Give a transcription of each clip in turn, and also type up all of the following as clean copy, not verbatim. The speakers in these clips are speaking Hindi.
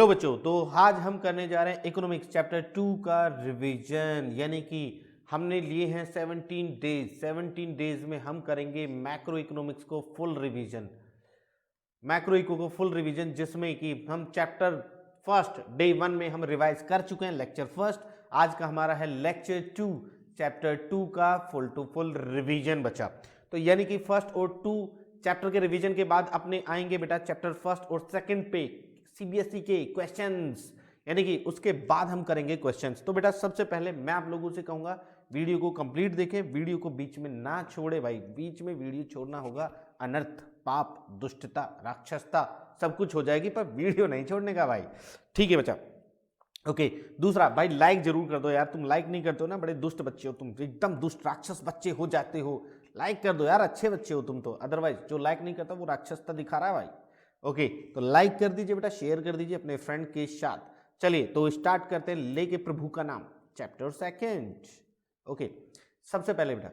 हेलो बच्चों, तो आज हम करने जा रहे हैं इकोनॉमिक्स चैप्टर 2 का रिवीजन। यानी कि हमने लिए हैं 17 डेज में हम करेंगे मैक्रो इकोनॉमिक्स को फुल रिवीजन। मैक्रो इको को फुल रिवीजन जिसमें कि हम चैप्टर फर्स्ट डे 1 में हम रिवाइज कर चुके हैं लेक्चर फर्स्ट। आज का हमारा है लेक्चर 2 चैप्टर 2 का फुल टू फुल रिवीजन बचा। तो यानी कि फर्स्ट और 2 चैप्टर के रिवीजन के बाद अपने आएंगे बेटा चैप्टर फर्स्ट और सेकंड पे सीबीएसई के क्वेश्चंस, यानी कि उसके बाद हम करेंगे क्वेश्चंस। तो बेटा सबसे पहले मैं आप लोगों से कहूंगा वीडियो को कंप्लीट देखें, वीडियो को बीच में ना छोड़े भाई। बीच में वीडियो छोड़ना होगा अनर्थ, पाप, दुष्टता, राक्षसता सब कुछ हो जाएगी, पर वीडियो नहीं छोड़ने का भाई। ठीक है बच्चा, ओके। दूसरा भाई लाइक जरूर कर दो यार, तुम लाइक नहीं करते हो ना, बड़े दुष्ट बच्चे हो तुम, एकदम दुष्ट राक्षस बच्चे हो जाते हो। लाइक कर दो यार, अच्छे बच्चे हो तुम तो, अदरवाइज जो लाइक नहीं करता वो राक्षसता दिखा रहा है भाई। ओके, तो लाइक कर दीजिए बेटा, शेयर कर दीजिए अपने फ्रेंड के साथ। चलिए तो स्टार्ट करते हैं, लेके प्रभु का नाम चैप्टर सेकंड। ओके, सबसे पहले बेटा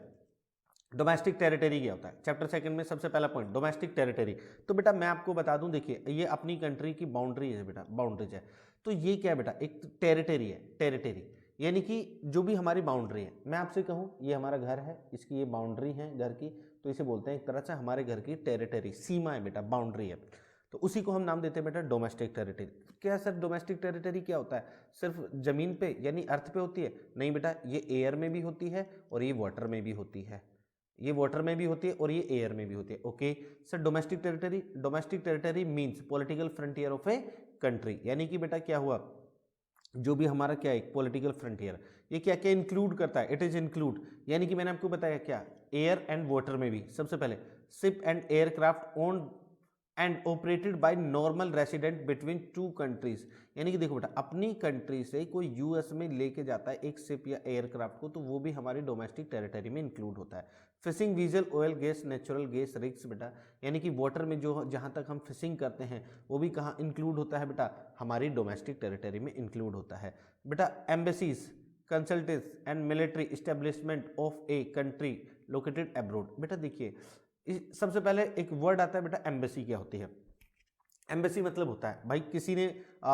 डोमेस्टिक टेरिटरी क्या होता है चैप्टर सेकंड में। सबसे पहला पॉइंट डोमेस्टिक टेरिटरी। तो बेटा मैं आपको बता दूं, देखिए ये अपनी कंट्री की बाउंड्री है बेटा, बाउंड्रीज है। तो ये क्या है बेटा, एक टेरिटरी है। टेरिटरी यानी कि जो भी हमारी बाउंड्री है, मैं आपसे कहूँ ये हमारा घर है, इसकी ये बाउंड्री है घर की, तो इसे बोलते हैं एक तरह से हमारे घर की टेरिटरी, सीमा है बेटा, बाउंड्री है। तो उसी को हम नाम देते हैं बेटा डोमेस्टिक टेरिटरी। क्या सर डोमेस्टिक टेरिटरी क्या होता है, सिर्फ जमीन पे यानी अर्थ पे होती है? नहीं बेटा, ये एयर में भी होती है और ये वाटर में भी होती है। ये वाटर में भी होती है और ये एयर में भी होती है। Okay sir, domestic territory means political frontier of a country. यानी कि बेटा क्या हुआ, जो भी हमारा क्या है पॉलिटिकल फ्रंटियर, ये क्या क्या इंक्लूड करता है? इट इज इंक्लूड, यानी कि मैंने आपको बताया क्या, एयर एंड वाटर में भी। सबसे पहले ship and aircraft owned and operated by normal resident between two countries. यानी कि देखो बेटा, अपनी कंट्री से कोई यूएस में लेके जाता है एक शिप या एयरक्राफ्ट को, तो वो भी हमारी डोमेस्टिक टेरिटरी में इंक्लूड होता है। Fishing vessel, oil, gas, natural gas rigs बेटा, यानी कि वाटर में जो जहाँ तक हम फिशिंग करते हैं वो भी कहाँ इंक्लूड होता है बेटा, हमारी डोमेस्टिक टेरिटरी में इंक्लूड होता है बेटा। Embassies, consultants and military establishment of a country located abroad. बेटा देखिए सबसे पहले एक वर्ड आता है बेटा एम्बेसी। क्या होती है एम्बेसी? मतलब होता है भाई, किसी ने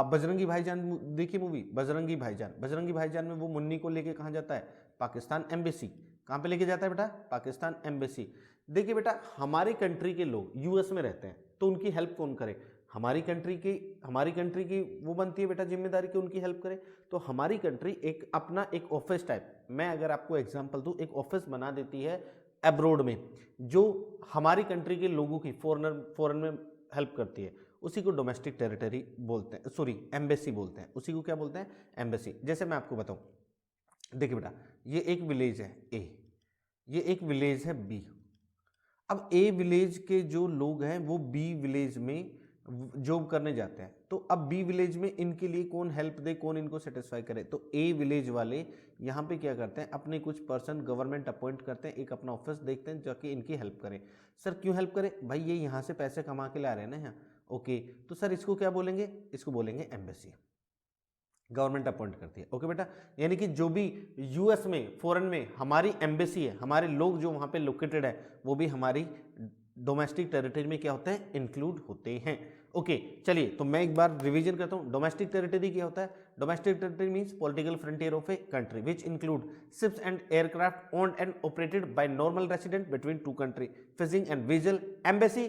बजरंगी भाईजान देखी मूवी, बजरंगी भाईजान। बजरंगी भाईजान में वो मुन्नी को लेके कहाँ जाता है, पाकिस्तान एम्बेसी। कहाँ पे लेके जाता है बेटा, पाकिस्तान एम्बेसी। देखिए बेटा, हमारी कंट्री के लोग यूएस में रहते हैं, तो उनकी हेल्प कौन करे? हमारी कंट्री की वो बनती है बेटा जिम्मेदारी कि उनकी हेल्प करे। तो हमारी कंट्री एक अपना एक ऑफिस टाइप, मैं अगर आपको एग्जांपल दूं, एक ऑफिस बना देती है अब्रोड में, जो हमारी कंट्री के लोगों की फॉरेन में हेल्प करती है, उसी को डोमेस्टिक टेरिटरी बोलते हैं, सॉरी एम्बेसी बोलते हैं। उसी को क्या बोलते हैं, एम्बेसी। जैसे मैं आपको बताऊं, देखिए बेटा ये एक विलेज है ए, ये एक विलेज है बी। अब ए विलेज के जो लोग हैं वो बी विलेज में जॉब करने जाते हैं, तो अब बी विलेज में इनके लिए कौन हेल्प दे, कौन इनको सेटिस्फाई करे? तो ए विलेज वाले यहाँ पे क्या करते हैं, अपने कुछ पर्सन गवर्नमेंट अपॉइंट करते हैं, एक अपना ऑफिस देखते हैं जाके इनकी हेल्प करें। सर क्यों हेल्प करें भाई, ये यहाँ से पैसे कमा के ला रहे हैं ना यहाँ। ओके, तो सर इसको क्या बोलेंगे, इसको बोलेंगे एम्बेसी, गवर्नमेंट अपॉइंट करती है। ओके बेटा, यानी कि जो भी यूएस में फॉरेन में हमारी एम्बेसी है, हमारे लोग जो वहाँ पे लोकेटेड है, वो भी हमारी डोमेस्टिक टेरिटरी में क्या होते हैं, इंक्लूड होते हैं। ओके चलिए, तो मैं एक बार रिवीजन करता हूँ। डोमेस्टिक टेरिटरी क्या होता है? Domestic territory means political frontier of a country which include ships and aircraft owned and operated by normal resident between two country, fishing and vigil, embassy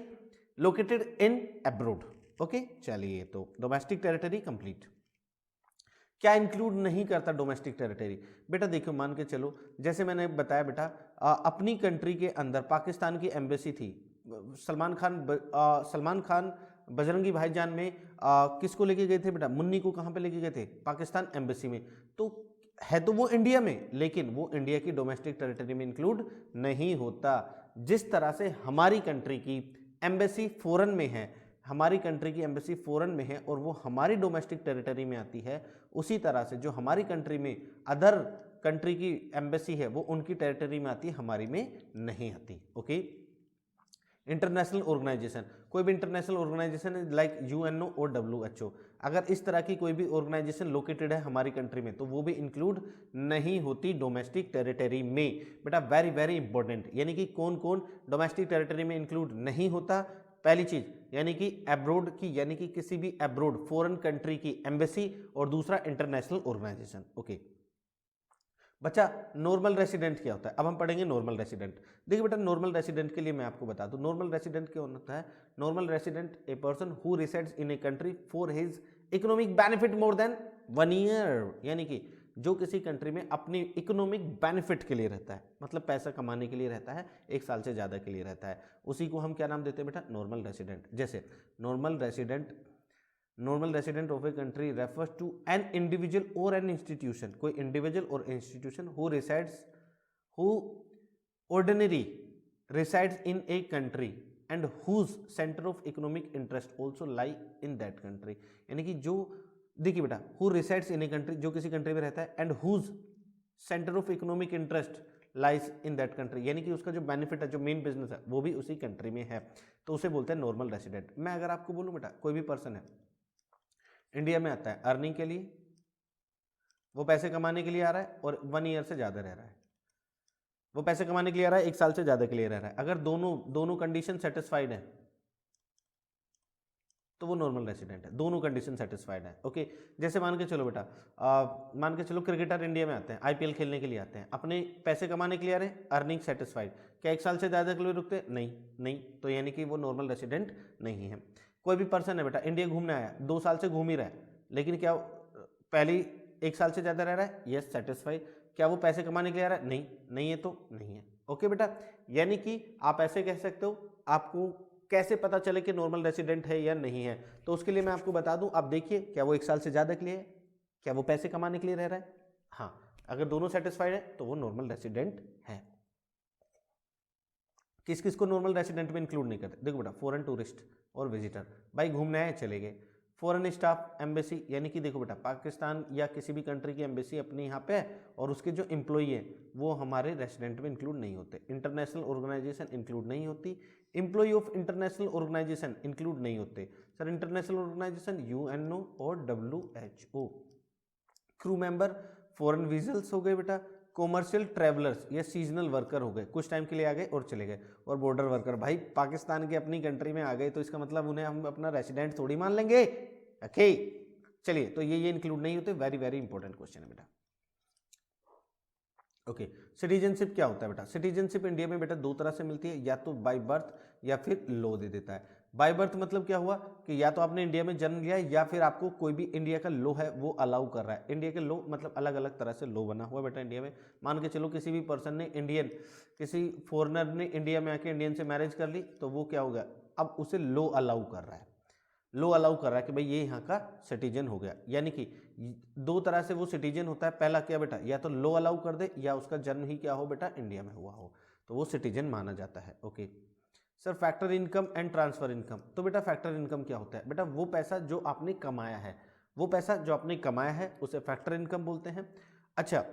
located in abroad. Okay चलिए, तो डोमेस्टिक टेरिटरी कंप्लीट। क्या इंक्लूड नहीं करता डोमेस्टिक टेरिटरी? बेटा देखो, मान के चलो जैसे मैंने बताया बेटा, अपनी कंट्री के अंदर पाकिस्तान की एम्बेसी थी। सलमान खान बजरंगी भाईजान में किसको लेके गए थे बेटा, मुन्नी को कहाँ पे लेके गए थे, पाकिस्तान एम्बेसी में। तो है तो वो इंडिया में, लेकिन वो इंडिया की डोमेस्टिक टेरिटरी में इंक्लूड नहीं होता। जिस तरह से हमारी कंट्री की एम्बेसी फॉरेन में है, हमारी कंट्री की एम्बेसी फॉरेन में है और वो हमारी डोमेस्टिक टेरिटरी में आती है, उसी तरह से जो हमारी कंट्री में अदर कंट्री की एम्बेसी है वो उनकी टेरिटरी में आती है, हमारी में नहीं आती। ओके, इंटरनेशनल ऑर्गेनाइजेशन, कोई भी इंटरनेशनल ऑर्गेनाइजेशन लाइक यूएनओ और डब्ल्यूएचओ, अगर इस तरह की कोई भी ऑर्गेनाइजेशन लोकेटेड है हमारी कंट्री में, तो वो भी इंक्लूड नहीं होती डोमेस्टिक टेरिटरी में। बेटा वेरी वेरी इंपॉर्टेंट, यानी कि कौन कौन डोमेस्टिक टेरिटरी में इंक्लूड नहीं होता, पहली चीज यानी कि अब्रोड की, यानी कि किसी भी अब्रोड फॉरेन कंट्री की एम्बेसी, और दूसरा इंटरनेशनल ऑर्गेनाइजेशन। ओके बच्चा, नॉर्मल रेसिडेंट क्या होता है? अब हम पढ़ेंगे नॉर्मल रेसिडेंट। देखिए बेटा, नॉर्मल रेसिडेंट के लिए मैं आपको बता दूं, नॉर्मल रेसिडेंट क्या होता है? Normal resident a person who resides in a country for his economic benefit more than 1 year, यानी कि जो किसी कंट्री में अपनी इकोनॉमिक बेनिफिट के लिए रहता है, मतलब पैसा कमाने के लिए रहता है, 1 साल से ज़्यादा के लिए रहता है, उसी को हम क्या नाम देते हैं बेटा? Normal resident. जैसे normal resident of a country refers to an individual और एन इंस्टीट्यूशन, कोई इंडिविजुअल और institution who ordinary resides in a country and whose center of economic interest also lie in that country, यानी कि जो, देखिए बेटा, who resides in a country, जो किसी कंट्री में रहता है, and whose center of economic interest lies in that country, यानी कि उसका जो बेनिफिट है, जो मेन बिजनेस है, वो भी उसी कंट्री में है, तो उसे बोलते हैं नॉर्मल रेसिडेंट। मैं अगर आपको बोलूं बेटा, कोई भी पर्सन है इंडिया में आता है अर्निंग के लिए, वो पैसे कमाने के लिए आ रहा है और 1 ईयर से ज़्यादा रह रहा है, वो पैसे कमाने के लिए आ रहा है, 1 साल से ज़्यादा के लिए रह रहा है, अगर दोनों कंडीशन सेटिस्फाइड है तो वो नॉर्मल रेसिडेंट है, दोनों कंडीशन सेटिस्फाइड है। ओके, जैसे मान के चलो बेटा, मान के चलो क्रिकेटर इंडिया में आते हैं, आईपीएल खेलने के लिए आते हैं, अपने पैसे कमाने के लिए आ रहे हैं, अर्निंग सेटिस्फाइड, क्या 1 साल से ज़्यादा के लिए रुकते? नहीं, तो यानी कि वो नॉर्मल रेसिडेंट नहीं है। कोई भी पर्सन है बेटा, इंडिया घूमने आया, 2 साल से घूम ही रहा है, लेकिन क्या पहली 1 साल से ज़्यादा रह रहा है? Yes, satisfied. क्या वो पैसे कमाने के लिए आ रहा है? नहीं है तो नहीं है। ओके बेटा, यानी कि आप ऐसे कह सकते हो, आपको कैसे पता चले कि नॉर्मल रेसिडेंट है या नहीं है, तो उसके लिए मैं आपको बता दूं, आप देखिए, क्या वो 1 साल से ज़्यादा के लिए है, क्या वो पैसे कमाने के लिए रह रहा है? हाँ, अगर दोनों सेटिस्फाइड है तो वो नॉर्मल रेसिडेंट है। किस किस को नॉर्मल रेसिडेंट में इंक्लूड नहीं करते? देखो बेटा, फॉरेन टूरिस्ट और विजिटर, भाई घूमने आए चले गए। फॉरेन स्टाफ, एम्बेसी, यानी कि देखो बेटा, पाकिस्तान या किसी भी कंट्री की एम्बेसी अपने यहाँ पे है और उसके जो एम्प्लॉई है वो हमारे रेसिडेंट में इंक्लूड नहीं होते। इंटरनेशनल ऑर्गेनाइजेशन इंक्लूड नहीं होती, employee of international organisation include नहीं होते। सर, इंटरनेशनल ऑर्गेनाइजेशन यूएनओ और WHO। Crew member, foreign vessels हो गए बेटा, कॉमर्शियल ट्रैवलर्स या सीजनल वर्कर हो गए, कुछ टाइम के लिए आ गए और चले गए, और बॉर्डर वर्कर, भाई पाकिस्तान के अपनी कंट्री में आ गए तो इसका मतलब उन्हें हम अपना रेसिडेंट थोड़ी मान लेंगे। ओके, चलिए, तो ये इंक्लूड नहीं होते। वेरी वेरी इंपॉर्टेंट क्वेश्चन है बेटा। ओके, सिटीजनशिप क्या होता है बेटा? सिटीजनशिप इंडिया में बेटा 2 तरह से मिलती है, या तो बाय बर्थ या फिर लॉ दे देता है। बाय बर्थ मतलब क्या हुआ कि या तो आपने इंडिया में जन्म लिया है या फिर आपको कोई भी इंडिया का लॉ है वो अलाउ कर रहा है। इंडिया के लॉ मतलब अलग अलग तरह से लॉ बना हुआ बेटा इंडिया में। मान के चलो किसी भी पर्सन ने किसी फॉरेनर ने इंडिया में आके इंडियन से मैरिज कर ली, तो वो क्या हो गया, अब उसे लॉ अलाउ कर रहा है, लॉ अलाउ कर रहा है कि भाई ये यहाँ का सिटीजन हो गया। यानी कि 2 तरह से वो सिटीजन होता है। पहला क्या बेटा, या तो लॉ अलाउ कर दे या उसका जन्म ही क्या हो बेटा, इंडिया में हुआ हो, तो वो सिटीजन माना जाता है। Okay sir, factor income and transfer income. तो बेटा फैक्टर इनकम क्या होता है? बेटा वो पैसा जो आपने कमाया है, वो पैसा जो आपने कमाया है उसे फैक्टर इनकम बोलते हैं। अच्छा,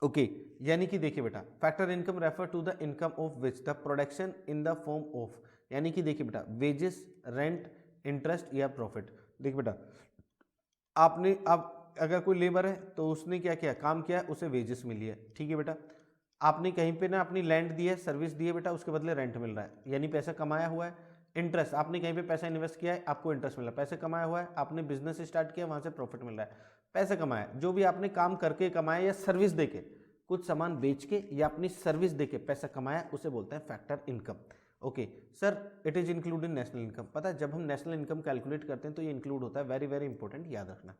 ओके, यानी कि देखिए बेटा, factor income refer to the income of which the production in the form of, यानी कि देखिए बेटा, वेजेस, रेंट, इंटरेस्ट या प्रॉफिट। देखिए बेटा, आपने अब अगर कोई लेबर है तो उसने क्या किया, काम किया है, उसे वेजेस मिली है, ठीक है बेटा। आपने कहीं पे ना अपनी लैंड दी है, सर्विस दी है बेटा, उसके बदले रेंट मिल रहा है, यानी पैसा कमाया हुआ है। इंटरेस्ट, आपने कहीं पे पैसा इन्वेस्ट किया है, आपको इंटरेस्ट मिल रहा है, पैसे कमाया हुआ है। आपने बिजनेस स्टार्ट किया, वहां से प्रॉफिट मिल रहा है, पैसा कमाया। जो भी आपने काम करके कमाया या सर्विस देके, कुछ सामान बेच के या अपनी सर्विस देके पैसा कमाया, उसे बोलते हैं factor income. Okay sir, it is include in national income. पता है, जब हम नेशनल इनकम कैलकुलेट करते हैं तो ये इंक्लूड होता है, वेरी वेरी इंपॉर्टेंट, याद रखना।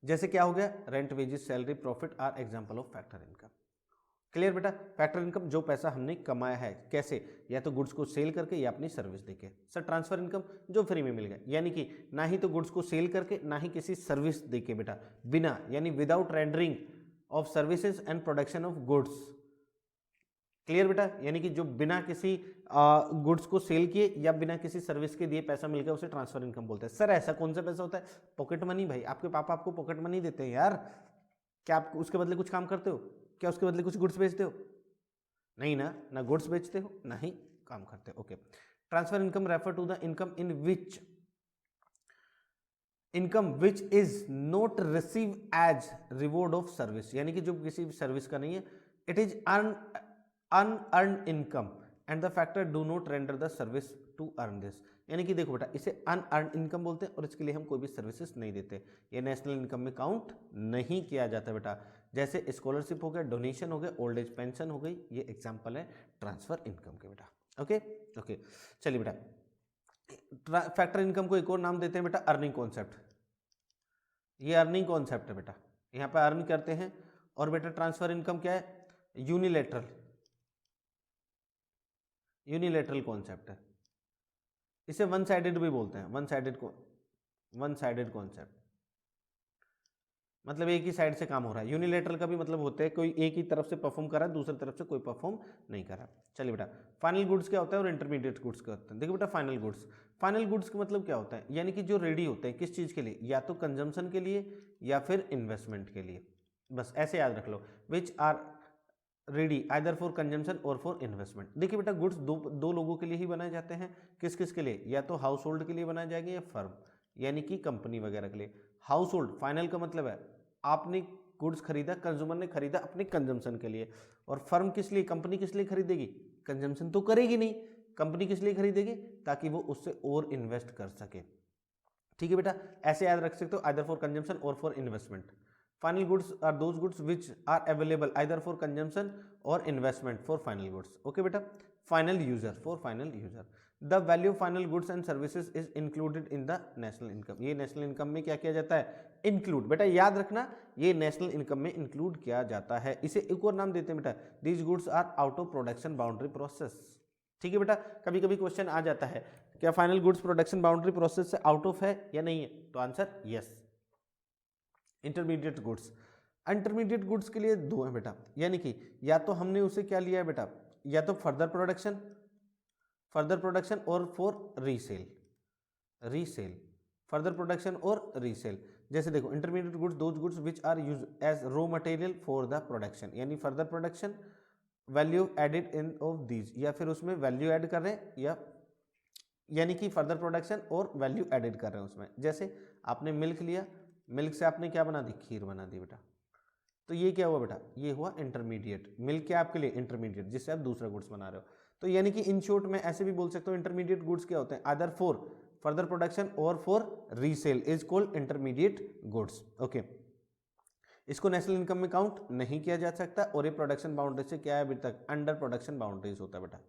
जैसे क्या हो गया, rent, wages, salary, profit are example of factor income. Clear बेटा, फैक्टर इनकम जो पैसा हमने कमाया है, कैसे, या तो गुड्स को सेल करके या अपनी सर्विस देके। सर, ट्रांसफर इनकम जो फ्री में मिल गया, यानी कि ना ही तो गुड्स को सेल करके ना ही किसी सर्विस देके बेटा, बिना, यानी without rendering of services and production of goods. Clear बेटा, यानी कि जो बिना किसी गुड्स को सेल किए या बिना किसी सर्विस के दिए पैसा मिल गया, उसे ट्रांसफर इनकम बोलते हैं। सर, ऐसा कौन सा पैसा होता है? पॉकेट मनी भाई, आपके पापा आपको पॉकेट मनी देते हैं यार, क्या आप उसके बदले कुछ काम करते हो? क्या उसके बदले कुछ गुड्स बेचते हो? नहीं ना, ना गुड्स बेचते हो ना ही काम करते हो। Okay, transfer income refer to the income which is not receive as reward of service, यानी कि जो किसी सर्विस का नहीं है। It is unearned income and the factor do not render the service to earn this. यानी कि देखो बेटा, इसे अनअर्न इनकम बोलते हैं और इसके लिए हम कोई भी सर्विसेज नहीं देते, ये नेशनल इनकम में काउंट नहीं किया जाता बेटा। जैसे स्कॉलरशिप हो गया, डोनेशन हो गया, ओल्ड एज पेंशन हो गई, ये एग्जाम्पल है ट्रांसफर इनकम के बेटा। ओके ओके, चलिए बेटा, फैक्टर इनकम को एक और नाम देते हैं बेटा अर्निंग कॉन्सेप्ट। ये अर्निंग कॉन्सेप्ट है बेटा, यहाँ पे अर्न करते हैं। और बेटा ट्रांसफर इनकम क्या है? यूनिलेटरल, यूनिलेटरल कॉन्सेप्ट है। इसे वन साइडेड भी बोलते हैं, वन साइडेड कॉन्सेप्ट, मतलब एक ही साइड से काम हो रहा है। यूनिलेटरल का भी मतलब होता है कोई एक ही तरफ से परफॉर्म कर रहा है, दूसरी तरफ से कोई परफॉर्म नहीं कर रहा। चलिए बेटा, फाइनल गुड्स क्या होता है और इंटरमीडिएट गुड्स क्या होता है? देखिए बेटा, फाइनल गुड्स का मतलब क्या होता है? यानी कि जो रेडी होते हैं किस चीज़ के लिए? या तो कंजम्पशन के लिए या फिर इन्वेस्टमेंट के लिए। बस ऐसे याद रख लो, which are ready either for consumption और फॉर इन्वेस्टमेंट। देखिए बेटा, गुड्स दो लोगों के लिए ही बनाए जाते हैं। किस किस के लिए? या तो हाउस होल्ड के लिए बनाए जाएंगे या फर्म यानी कि कंपनी वगैरह के लिए। हाउस होल्ड, फाइनल का मतलब है आपने गुड्स खरीदा, कंज्यूमर ने खरीदा अपने कंजम्पशन के लिए। और फर्म किस लिए, कंपनी किस लिए खरीदेगी? कंजम्पशन तो करेगी नहीं, कंपनी किस लिए खरीदेगी? ताकि वो उससे और इन्वेस्ट कर सके। ठीक है बेटा, ऐसे याद रख सकते हो, आइदर फॉर कंजम्पशन और for investment. Final goods are those goods which are available either for consumption और investment for final goods. Okay बेटा, final user, for final user. The value of final goods and services is included in the national income. ये नेशनल इनकम में क्या किया जाता है? इंक्लूड। बेटा याद रखना, ये नेशनल इनकम में इंक्लूड किया जाता है। इसे एक और नाम देते हैं बेटा, these goods are out of production boundary process. ठीक है बेटा, कभी कभी क्वेश्चन आ जाता है, क्या final goods production boundary process से आउट ऑफ है या नहीं है? तो answer yes. Intermediate goods, intermediate goods के लिए दो है बेटा, यानी कि या तो हमने उसे क्या लिया है बेटा, या तो फर्दर प्रोडक्शन और फॉर रीसेल, फर्दर प्रोडक्शन और रीसेल। जैसे देखो, intermediate goods those goods which are use as raw material for the production, यानी further production, value added in of these, या फिर उसमें वैल्यू ऐड कर रहे हैं, या यानी कि फर्दर प्रोडक्शन और वैल्यू एडिड कर रहे हैं उसमें। जैसे आपने मिल्क लिया, मिल्क से आपने क्या बना दी? खीर बना दी बेटा, तो ये क्या हुआ बेटा? ये हुआ इंटरमीडिएट। मिल्क क्या आपके लिए? इंटरमीडिएट, जिससे आप दूसरा गुड्स बना रहे हो। तो यानी कि इन शॉर्ट में ऐसे भी बोल सकते हो, इंटरमीडिएट गुड्स क्या होते हैं? आइदर फॉर फर्दर प्रोडक्शन और for resale is called intermediate goods. Okay, इसको नेशनल इनकम में काउंट नहीं किया जा सकता और ये प्रोडक्शन बाउंड्री से क्या है अभी तक? अंडर प्रोडक्शन बाउंड्रीज होता है बेटा।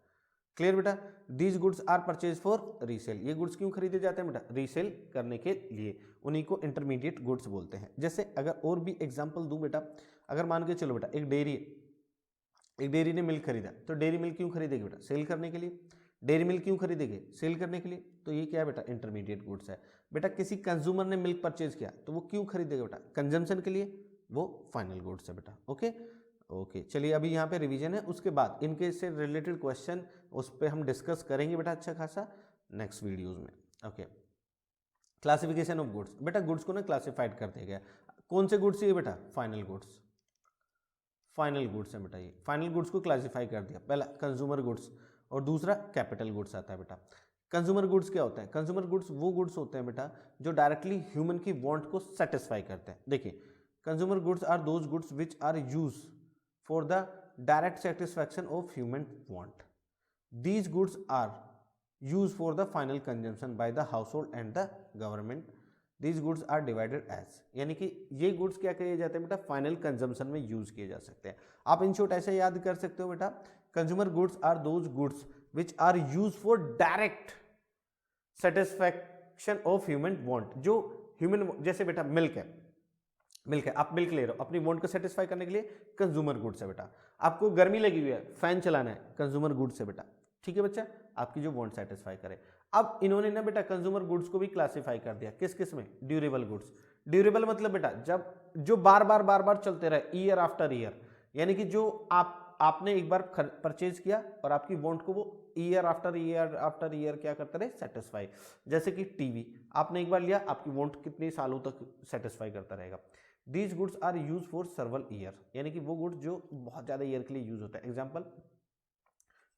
क्लियर बेटा? These goods are purchase for resale. ये गुड्स क्यों खरीदे जाते हैं बेटा? रीसेल करने के लिए, उन्हीं को इंटरमीडिएट गुड्स बोलते हैं। जैसे अगर और भी एग्जांपल दूं बेटा, अगर मान के चलो बेटा, एक डेयरी ने मिल्क खरीदा, तो डेयरी मिल्क क्यों खरीदेगी बेटा? सेल करने के लिए। डेयरी मिल्क क्यों खरीदेगी? सेल करने के लिए। तो ये क्या है बेटा? इंटरमीडिएट गुड्स है। बेटा किसी कंज्यूमर ने मिल्क परचेज किया, तो वो क्यों खरीदेगा बेटा? कंजम्पशन के लिए, वो फाइनल गुड्स है बेटा। ओके ओके, चलिए अभी यहाँ पे रिवीजन है, उसके बाद इनके से रिलेटेड क्वेश्चन उस पर हम डिस्कस करेंगे बेटा अच्छा खासा नेक्स्ट वीडियोज में। Okay, classification of goods. बेटा गुड्स को ना क्लासिफाइड कर दिया गया। कौन से गुड्स ये बेटा? फाइनल गुड्स है बेटा। ये फाइनल गुड्स को क्लासिफाई कर दिया। पहला कंज्यूमर गुड्स और दूसरा कैपिटल गुड्स आता है बेटा। कंज्यूमर गुड्स क्या होता है? कंज्यूमर गुड्स वो गुड्स होते हैं बेटा जो डायरेक्टली ह्यूमन की वांट को सेटिस्फाई करते हैं। देखिए, consumer goods are those goods which are use for the direct satisfaction of human want. These goods are used for the final consumption by the household and the government. These goods are divided as, यानी कि ये गुड्स क्या किए जाते हैं बेटा? फाइनल कंजम्पशन में यूज किए जा सकते हैं। आप इन शॉर्ट ऐसे याद कर सकते हो बेटा, consumer goods are those goods which are use for direct satisfaction of human want. जो ह्यूमन, जैसे बेटा मिल्क है, आप मिल्क ले रहे हो अपनी वांट को सेटिस्फाई करने के लिए, कंज्यूमर गुड्स है बेटा। आपको गर्मी लगी हुई है, फैन चलाना है, कंज्यूमर गुड्स है बेटा। ठीक है बच्चा, आपकी जो वांट सेटिस्फाई करे। अब इन्होंने ना बेटा कंज्यूमर गुड्स को भी क्लासिफाई कर दिया, किस किस में? Durable goods. ड्यूरेबल मतलब बेटा जब जो बार बार चलते रहे, ईयर आफ्टर ईयर, यानी कि जो आपने एक बार परचेज किया और आपकी वांट को वो ईयर आफ्टर ईयर क्या करते रहे? सेटिस्फाई। जैसे कि टीवी आपने एक बार लिया, आपकी वांट कितने सालों तक सेटिस्फाई करता रहेगा। These goods are used for several year, यानी कि वो गुड्स जो बहुत ज्यादा ईयर के लिए यूज होता है। एग्जाम्पल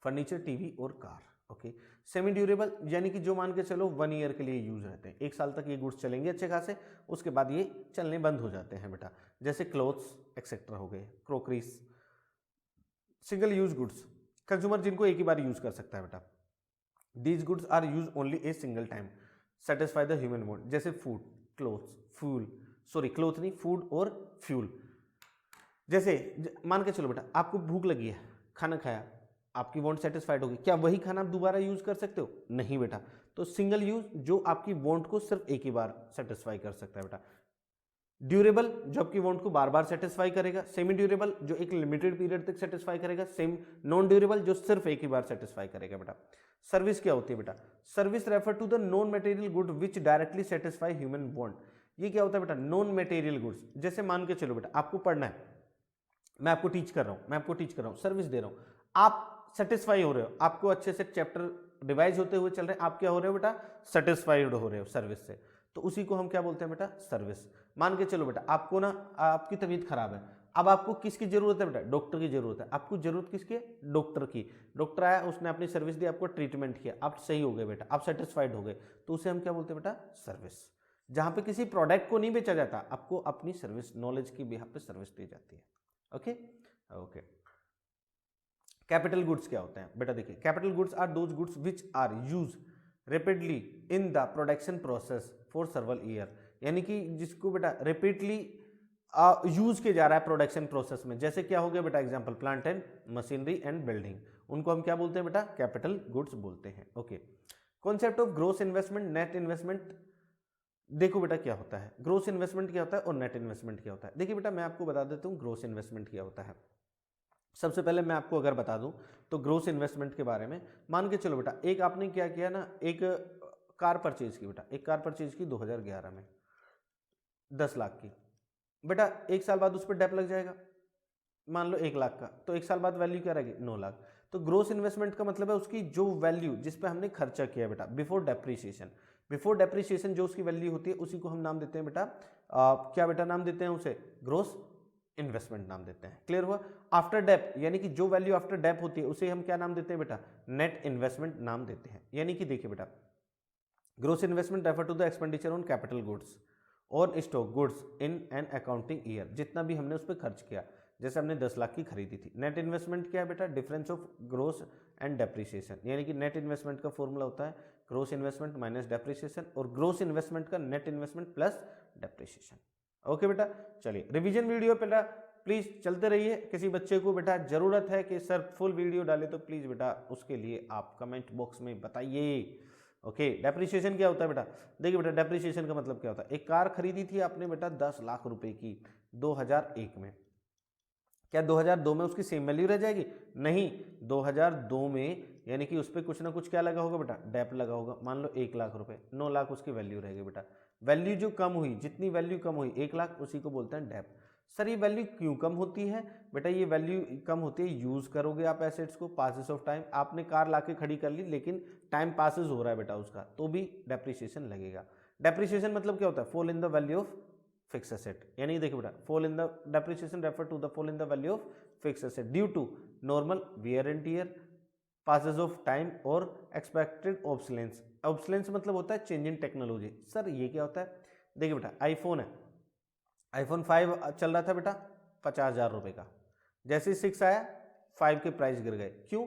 फर्नीचर, टीवी और कार। ओके, सेमी ड्यूरेबल यानी कि जो मान के चलो 1 ईयर के लिए यूज रहते हैं, 1 साल तक ये गुड्स चलेंगे अच्छे खासे, उसके बाद ये चलने बंद हो जाते हैं बेटा। जैसे क्लोथ्स एक्सेट्रा हो गए, crockeries. Single use goods, consumer जिनको एक ही बार यूज कर सकता है बेटा। These goods are use only a single time, satisfy the human want, जैसे food, clothes, fuel, sorry cloth नहीं, फूड और फ्यूल। जैसे मान के चलो बेटा आपको भूख लगी है, खाना खाया, आपकी वांट सेटिस्फाइड होगी, क्या वही खाना आप दोबारा यूज कर सकते हो? नहीं बेटा। तो सिंगल यूज जो आपकी वांट को सिर्फ एक ही बार सेटिस्फाई कर सकता है बेटा। ड्यूरेबल जो आपकी वांट को बार बार सेटिस्फाई करेगा, सेमी ड्यूरेबल जो एक लिमिटेड पीरियड तक सेटिस्फाई करेगा, सेम नॉन ड्यूरेबल जो सिर्फ एक ही बार सेटिस्फाई करेगा बेटा। सर्विस क्या होती है बेटा? Service refer to the non material good which directly satisfy human want. ये क्या होता है बेटा? Non material goods. जैसे मान के चलो बेटा आपको पढ़ना है, मैं आपको टीच कर रहा हूं, सर्विस दे रहा हूं, आप सेटिस्फाई हो रहे हो, आपको अच्छे से चैप्टर रिवाइज होते हुए चल रहे हैं, आप क्या हो रहे हो बेटा? सेटिस्फाइड हो रहे हो सर्विस से, तो उसी को हम क्या बोलते हैं बेटा? सर्विस। मान के चलो बेटा आपको ना आपकी तबीयत खराब है, अब आपको किसकी जरूरत है बेटा? डॉक्टर की जरूरत है। आपको जरूरत किसकी है? डॉक्टर की। डॉक्टर आया, उसने अपनी सर्विस दी, आपको ट्रीटमेंट किया, आप सही हो गए बेटा, आप सेटिस्फाइड हो गए, तो उसे हम क्या बोलते हैं बेटा? सर्विस। जहां पे किसी प्रोडक्ट को नहीं बेचा जाता, आपको अपनी सर्विस, नॉलेज की बिहाफ पे सर्विस दी जाती है। Okay okay. कैपिटल गुड्स क्या होते हैं बेटा? देखिए capital goods are those goods which are use rapidly in the production process for several year, यानी कि जिसको बेटा रिपीटली यूज किया जा रहा है प्रोडक्शन प्रोसेस में। जैसे क्या हो गया बेटा? Example plant and machinery and building, उनको हम क्या बोलते हैं बेटा? कैपिटल गुड्स बोलते हैं। Okay. Concept of gross investment, net investment, देखो बेटा क्या होता है, ग्रोस इन्वेस्टमेंट क्या होता है और नेट इन्वेस्टमेंट क्या होता है। देखिए बेटा मैं आपको बता देता हूँ ग्रोस इन्वेस्टमेंट क्या होता है। सबसे पहले मैं आपको अगर बता दूं तो ग्रोस इन्वेस्टमेंट के बारे में, मान के चलो बेटा एक आपने क्या किया ना, एक कार परचेज की बेटा, एक कार परचेज की 2011 में 10 लाख की, बेटा एक साल बाद उस पर डेप लग जाएगा, मान लो 1 लाख का, तो एक साल बाद वैल्यू क्या रहेगी? 9 लाख। तो ग्रोस इन्वेस्टमेंट का मतलब है उसकी जो वैल्यू जिस पे हमने खर्चा किया बेटा बिफोर डेप्रिसिएशन, बिफोर डेप्रिसिएशन जो उसकी वैल्यू होती है उसी को हम नाम देते हैं बेटा क्या बेटा नाम देते हैं उसे? ग्रोस इन्वेस्टमेंट नाम देते हैं। क्लियर हुआ? आफ्टर डेप यानी कि जो वैल्यू आफ्टर डेप होती है उसे हम क्या नाम देते हैं बेटा? नेट इन्वेस्टमेंट नाम देते हैं। यानी कि देखिए बेटा gross investment refer to the expenditure on capital goods और stock goods in an accounting year, जितना भी हमने उस पर खर्च किया, जैसे हमने 10 लाख की खरीदी थी। नेट इन्वेस्टमेंट क्या है बेटा? Difference of gross and depreciation, यानी कि नेट इन्वेस्टमेंट का फॉर्मूला होता है ग्रोस इन्वेस्टमेंट माइनस डेप्रिसिएशन, और ग्रोस इन्वेस्टमेंट का net investment plus depreciation. Okay बेटा चलिए रिवीजन वीडियो बेटा प्लीज चलते रहिए। किसी बच्चे को बेटा जरूरत है कि सर फुल वीडियो डाले, तो प्लीज बेटा उसके लिए आप कमेंट बॉक्स में बताइए। ओके। डेप्रिसिएशन क्या होता है बेटा? देखिए बेटा डेप्रिसिएशन का मतलब क्या होता है? एक कार खरीदी थी आपने बेटा 10 लाख रुपए की 2001 में, क्या 2002 में उसकी सेम वैल्यू रह जाएगी? नहीं, 2002 में यानी कि उस पर कुछ ना कुछ क्या लगा होगा बेटा? डेप लगा होगा। मान लो 1 लाख रुपए, 9 लाख उसकी वैल्यू रहेगी बेटा। वैल्यू जो कम हुई, जितनी वैल्यू कम हुई 1 लाख, उसी को बोलते हैं डेप। सर ये वैल्यू क्यों कम होती है बेटा? ये वैल्यू कम होती है, यूज करोगे आप एसेट्स को, पासिस ऑफ टाइम, आपने कार लाके खड़ी कर ली लेकिन टाइम पासिस हो रहा है बेटा उसका, तो भी डेप्रिसिएशन लगेगा। डेप्रिसिएशन मतलब क्या होता है? Fall in the value of fix asset, यानी देखिए बेटा fall in the depreciation refer to the fall in the value of fix asset due to normal wear and tear, passage of time और एक्सपेक्टेड ऑब्सोलेंस। ऑब्सोलेंस मतलब होता है चेंज इन टेक्नोलॉजी। सर ये क्या होता है? देखिए बेटा आईफोन है, आईफोन 5 चल रहा था बेटा 50,000 रुपए का, जैसे ही 6 आया 5 के प्राइस गिर गए। क्यों?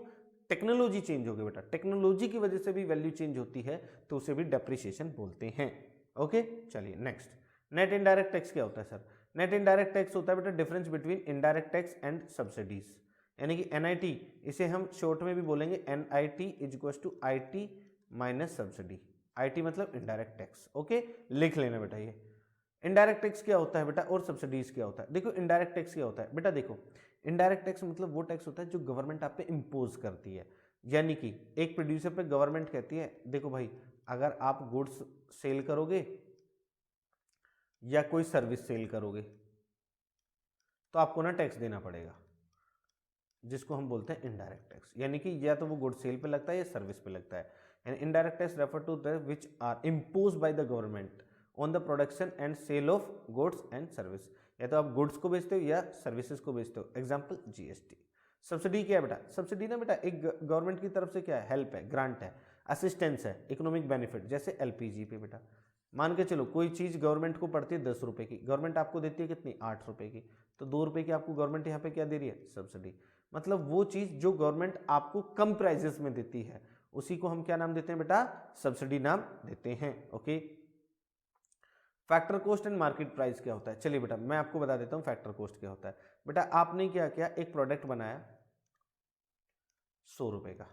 टेक्नोलॉजी चेंज हो गई बेटा, टेक्नोलॉजी की वजह से भी वैल्यू चेंज होती है, तो उसे भी डेप्रिसिएशन बोलते हैं। ओके चलिए नेक्स्ट, नेट इनडायरेक्ट टैक्स क्या होता है सर? नेट इनडायरेक्ट टैक्स होता है बेटा difference between indirect tax and subsidies, यानी कि एनआईटी, इसे हम शॉर्ट में भी बोलेंगे NIT is equal to IT minus subsidy. IT मतलब इनडायरेक्ट टैक्स। ओके लिख लेना बेटा ये। इनडायरेक्ट टैक्स क्या होता है बेटा और सब्सिडीज क्या होता है? देखो इनडायरेक्ट टैक्स क्या होता है बेटा, देखो इनडायरेक्ट टैक्स मतलब वो टैक्स होता है जो गवर्नमेंट आप पे इम्पोज करती है, यानी कि एक प्रोड्यूसर पे गवर्नमेंट कहती है देखो भाई अगर आप गुड्स सेल करोगे या कोई सर्विस सेल करोगे तो आपको ना टैक्स देना पड़ेगा, जिसको हम बोलते हैं इनडायरेक्ट टैक्स, यानी कि या तो वो गुड सेल पे लगता है या सर्विस पे लगता है। And indirect tax refer to the which are impose by the government on the production and sale of goods and service, या तो आप गुड्स को बेचते हो या सर्विसेज को बेचते हो। Example GST. सब्सिडी क्या है बेटा? सब्सिडी ना बेटा एक गवर्नमेंट की तरफ से क्या है? हेल्प है, ग्रांट है, असिस्टेंस है, इकोनॉमिक बेनिफिट। जैसे एलपीजी पे बेटा मान के चलो कोई चीज़ गवर्नमेंट को पड़ती है 10 रुपये की, गवर्नमेंट आपको देती है कितनी? 8 रुपये की, तो 2 रुपये की आपको गवर्नमेंट यहाँ पे क्या दे रही है? सब्सिडी। मतलब वो चीज़ जो गवर्नमेंट आपको कम प्राइजेस में देती है उसी को हम क्या नाम देते हैं बेटा, सब्सिडी नाम देते हैं। Okay, factor cost and market price क्या होता है, चलिए बेटा मैं आपको बता देता हूँ फैक्टर कॉस्ट क्या होता है। बेटा आपने क्या किया, एक प्रोडक्ट बनाया 100 रुपए का,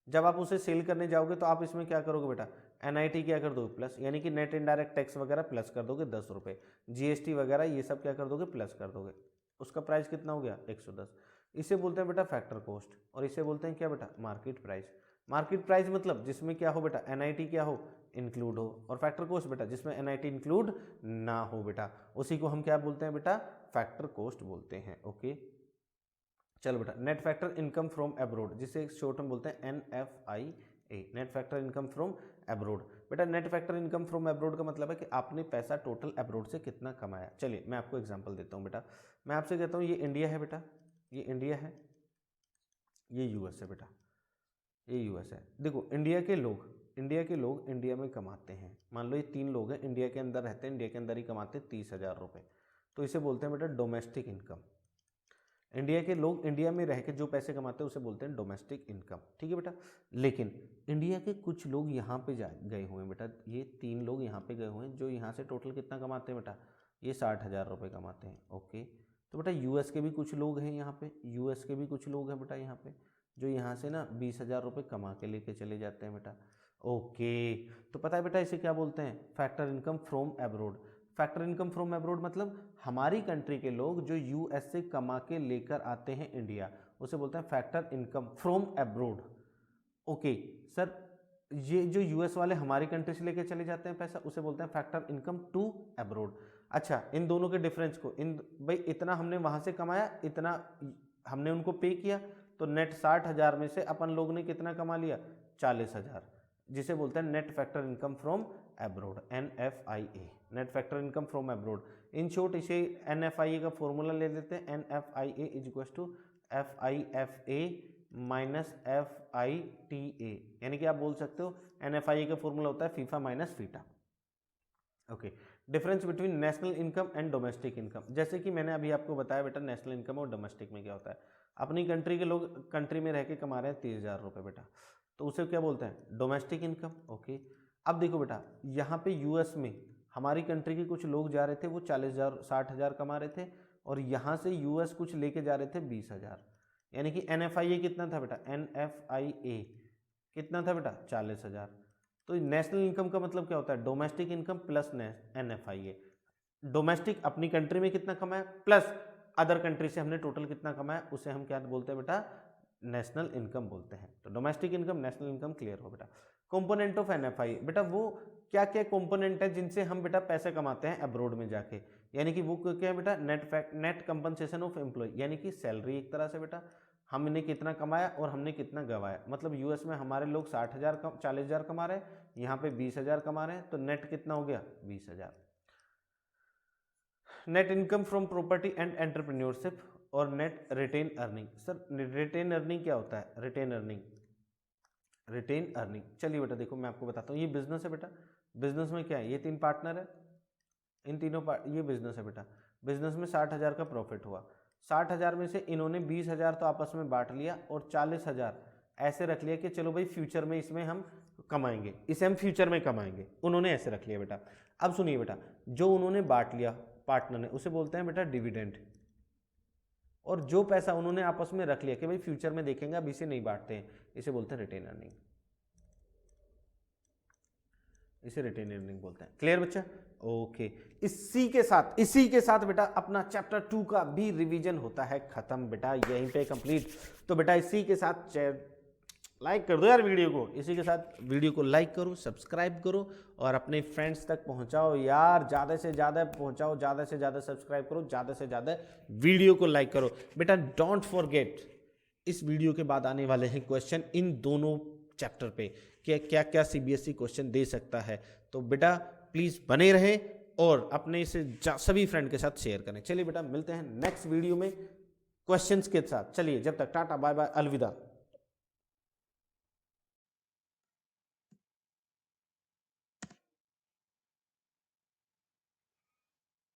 जब आप उसे सेल करने जाओगे तो आप इसमें क्या करोगे बेटा, एनआईटी क्या कर दोगे प्लस, यानी कि नेट इनडायरेक्ट टैक्स वगैरह प्लस कर दोगे 10 रुपये, जीएसटी वगैरह ये सब क्या कर दोगे प्लस कर दोगे, उसका प्राइस कितना हो गया 110। इसे बोलते हैं बेटा फैक्टर कॉस्ट और इसे बोलते हैं क्या बेटा, मार्केट प्राइस। मार्केट प्राइस मतलब जिसमें क्या हो बेटा, एनआईटी क्या हो, इंक्लूड हो, और फैक्टर कॉस्ट बेटा जिसमें एनआईटी इंक्लूड ना हो बेटा, उसी को हम क्या बोलते हैं बेटा, फैक्टर कॉस्ट बोलते हैं। ओके चलो बेटा, net factor income from abroad, जिसे शॉर्ट में बोलते हैं NFIA, net factor income from abroad. बेटा net factor income from abroad का मतलब है कि आपने पैसा टोटल अब्रोड से कितना कमाया। चलिए मैं आपको एग्जांपल देता हूँ बेटा, मैं आपसे कहता हूँ ये इंडिया है बेटा, ये इंडिया है, ये यूएस है बेटा, ये यूएस है। देखो इंडिया के लोग इंडिया में कमाते हैं, मान लो ये 3 लोग हैं, इंडिया के अंदर रहते हैं, इंडिया के अंदर ही कमाते हैं 30,000 रुपये, तो इसे बोलते हैं बेटा डोमेस्टिक इनकम। इंडिया के लोग इंडिया में रह के जो पैसे कमाते हैं उसे बोलते हैं डोमेस्टिक इनकम, ठीक है बेटा। लेकिन इंडिया के कुछ लोग यहाँ पे गए हुए हैं बेटा, ये 3 लोग यहाँ पे गए हुए हैं जो यहाँ से टोटल कितना कमाते हैं बेटा, ये 60,000 रुपये कमाते हैं। ओके, तो बेटा यूएस के भी कुछ लोग हैं यहाँ पे, यूएस के भी कुछ लोग हैं बेटा यहाँ पे, जो यहाँ से ना 20,000 रुपये कमा के लेके चले जाते हैं बेटा। ओके, तो पता है बेटा इसे क्या बोलते हैं, factor income from abroad. Factor income from abroad मतलब हमारी कंट्री के लोग जो यूएस से कमा के लेकर आते हैं इंडिया, उसे बोलते हैं factor income from abroad. Okay sir, ये जो यूएस वाले हमारी कंट्री से लेकर चले जाते हैं पैसा, उसे बोलते हैं फैक्टर इनकम टू अब्रोड। अच्छा, इन दोनों के डिफरेंस को, इन भाई इतना हमने वहां से कमाया, इतना हमने उनको पे किया, तो नेट 60,000 में से अपन लोग ने कितना कमा लिया, 40,000, जिसे बोलते हैं net factor income from abroad, NFIA, net factor income from abroad. In short इसे NFIA का फॉर्मूला ले लेते हैं, NFIA is equal to FIFA minus FITA, यानी कि आप बोल सकते हो NFIA का फॉर्मूला होता है FIFA minus FITA. Okay, difference between national income and domestic income, जैसे कि मैंने अभी आपको बताया बेटा नेशनल इनकम और डोमेस्टिक में क्या होता है। अपनी कंट्री के लोग कंट्री में रह के कमा रहे हैं 30,000 रुपये बेटा, तो उसे क्या बोलते हैं, डोमेस्टिक इनकम। ओके, अब देखो बेटा यहाँ पे यूएस में हमारी कंट्री के कुछ लोग जा रहे थे, वो 40,000 60,000 कमा रहे थे, और यहाँ से यूएस कुछ लेके जा रहे थे 20,000, यानी कि NFIA कितना था बेटा, NFIA कितना था बेटा, 40,000। तो नेशनल इनकम का मतलब क्या होता है, domestic income plus NFIA। Domestic अपनी कंट्री में कितना कमाया प्लस अदर कंट्री से हमने टोटल कितना कमाया, उसे हम क्या बोलते हैं बेटा, नेशनल इनकम बोलते हैं। तो domestic income, national income clear हो बेटा। कंपोनेंट ऑफ NFIA, बेटा वो क्या क्या कंपोनेंट है जिनसे हम बेटा पैसे कमाते हैं अब्रोड में जाके, यानी कि वो क्या है बेटा, नेट कंपनसेशन ऑफ एम्प्लॉय, यानी कि सैलरी एक तरह से बेटा, हमने कितना कमाया और हमने कितना गवाया। मतलब यूएस में हमारे लोग 60,000 40,000 कमा रहे हैं, यहाँ पे 20,000 कमा रहे हैं, तो नेट कितना हो गया 20,000। Net income from property and entrepreneurship और net retained earning. Sir retained earning क्या होता है, रिटेन अर्निंग चलिए बेटा देखो मैं आपको बताता हूँ, ये बिजनेस है बेटा, बिजनेस में क्या है, ये 3 पार्टनर है, इन तीनों ये बिजनेस है बेटा, बिजनेस में 60,000 का प्रॉफिट हुआ, 60,000 में से इन्होंने 20,000 तो आपस में बांट लिया और 40,000 ऐसे रख लिया कि चलो भाई फ्यूचर में इसमें हम कमाएंगे, इसे हम फ्यूचर में कमाएंगे, उन्होंने ऐसे रख लिया बेटा। अब सुनिए बेटा, जो उन्होंने बांट लिया पार्टनर ने, उसे बोलते हैं बेटा डिविडेंड, और जो पैसा उन्होंने आपस में रख लिया कि भाई फ्यूचर में देखेंगे अब इसे नहीं बांटते हैं, इसे बोलते हैं रिटेन अर्निंग, इसे रिटेन अर्निंग बोलते हैं। क्लियर बच्चा? ओके, इसी के साथ बेटा अपना चैप्टर 2 का भी रिवीजन होता है खत्म बेटा, यहीं पे कंप्लीट। तो बेटा इसी के साथ लाइक कर दो यार वीडियो को, इसी के साथ वीडियो को लाइक करो, सब्सक्राइब करो और अपने फ्रेंड्स तक पहुंचाओ यार, ज़्यादा से ज़्यादा पहुंचाओ, ज़्यादा से ज़्यादा सब्सक्राइब करो, ज़्यादा से ज़्यादा वीडियो को लाइक करो। बेटा डोंट फॉरगेट, इस वीडियो के बाद आने वाले हैं क्वेश्चन इन दोनों चैप्टर पे, क्या क्या सीबीएसई क्वेश्चन दे सकता है। तो बेटा प्लीज़ बने रहें और अपने इसे सभी फ्रेंड के साथ शेयर करें। चलिए बेटा मिलते हैं नेक्स्ट वीडियो में क्वेश्चंस के साथ। चलिए जब तक टाटा बाय बाय अलविदा।